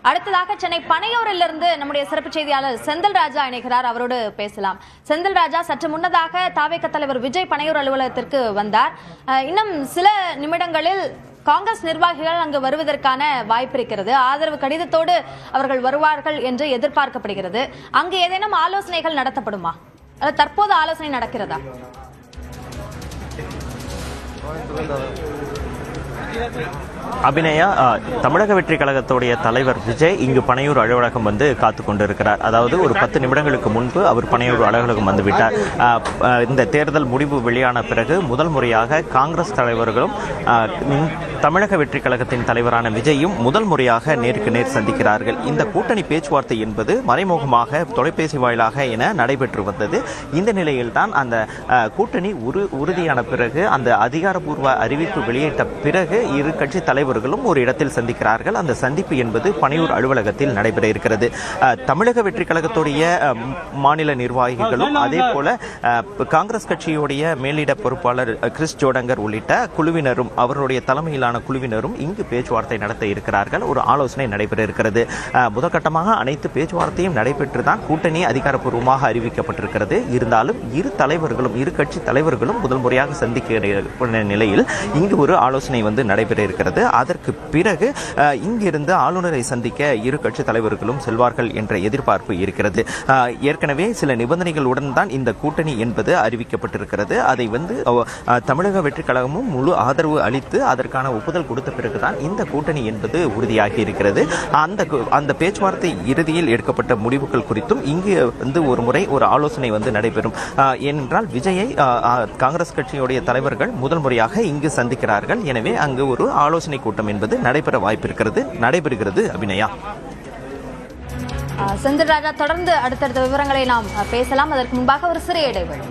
அடுத்ததாக சென்னை பனையூரிலிருந்து நம்முடைய சிறப்பு செய்தியாளர் செந்தில் ராஜா இணைகிறார். அவரோடு பேசலாம். செந்தில் ராஜா, சற்று முன்னதாக தாவேக தலைவர் விஜய் பனையூர் அலுவலகத்திற்கு வந்தார். இன்னும் சில நிமிடங்களில் காங்கிரஸ் நிர்வாகிகள் அங்கு வருவதற்கான வாய்ப்பு இருக்கிறது. ஆதரவு கடிதத்தோடு அவர்கள் வருவார்கள் என்று எதிர்பார்க்கப்படுகிறது. அங்கு ஏதேனும் ஆலோசனைகள் நடத்தப்படுமா? தற்போது ஆலோசனை நடக்கிறதா? அபிநயா, தமிழக வெற்றி கழகத்துடைய தலைவர் விஜய் இங்கு பனையூர் அலுவலகம் வந்து காத்து கொண்டிருக்கிறார். அதாவது ஒரு 10 நிமிடங்களுக்கு முன்பு அவர் பனையூர் அலுவலகம் வந்துவிட்டார். இந்த தேர்தல் முடிவு வெளியான பிறகு முதல் முறையாக காங்கிரஸ் தலைவர்களும் தமிழக வெற்றி கழகத்தின் தலைவரான விஜயும் முதல் முறையாக நேருக்கு நேர் சந்திக்கிறார்கள். இந்த கூட்டணி பேச்சுவார்த்தை என்பது மறைமுகமாக தொலைபேசி வாயிலாக என நடைபெற்று வந்தது. இந்த நிலையில்தான் அந்த கூட்டணி உறுதியான பிறகு, அந்த அதிகாரப்பூர்வ அறிவிப்பு வெளியிட்ட பிறகு இரு கட்சி தலைவர்களும் ஒரு இடத்தில் சந்திக்கிறார்கள். அந்த சந்திப்பு என்பது பனையூர் அலுவலகத்தில் நடைபெற இருக்கிறது. தமிழக வெற்றி கழகத்துடைய மாநில நிர்வாகிகளும் அதே போல காங்கிரஸ் கட்சியுடைய மேலிட பொறுப்பாளர் கிறிஸ் ஜோடங்கர் உள்ளிட்ட குழுவினரும், அவருடைய தலைமையிலான குழுவினரும் இங்கு பேச்சுவார்த்தை நடத்த இருக்கிறார்கள். ஒரு ஆலோசனை நடைபெற இருக்கிறது. முதற்கட்டமாக அனைத்து பேச்சுவார்த்தையும் நடைபெற்றுதான் கூட்டணி அதிகாரப்பூர்வமாக அறிவிக்கப்பட்டிருக்கிறது. இருந்தாலும் இரு கட்சி தலைவர்களும் முதல் முறையாக சந்திக்க நிலையில் இங்கு ஒரு ஆலோசனை வந்து நடைபெற இருக்கிறது. அதற்கு பிறகு இங்கிருந்து ஆளுநரை சந்திக்க இரு கட்சி தலைவர்களும் செல்வார்கள் என்ற எதிர்பார்ப்பு இருக்கிறது. ஏற்கனவே சில நிபந்தனைகளுடன் தான் இந்த கூட்டணி என்பது அறிவிக்கப்பட்டிருக்கிறது. அதை வந்து தமிழக வெற்றி கழகமும் முழு ஆதரவு அளித்து அதற்கான ஒப்புதல் கொடுத்த பிறகுதான் இந்த கூட்டணி என்பது உறுதியாகி இருக்கிறது. அந்த பேச்சுவார்த்தை இறுதியில் எடுக்கப்பட்ட முடிவுகள் குறித்தும் இங்கு வந்து ஒரு முறை ஒரு ஆலோசனை வந்து நடைபெறும். ஏனென்றால் விஜயை காங்கிரஸ் கட்சியுடைய தலைவர்கள் முதல் முறையாக இங்கு சந்திக்கிறார்கள். எனவே அங்கு ஒரு ஆலோசனை கூட்டம் என்பது நடைபெறுகிறது. அபிநயா, செந்தில் ராஜா, தொடர்ந்து அடுத்தடுத்த விவரங்களை நாம் பேசலாம். அதற்கு முன்பாக ஒரு சிறிய இடைவெளி.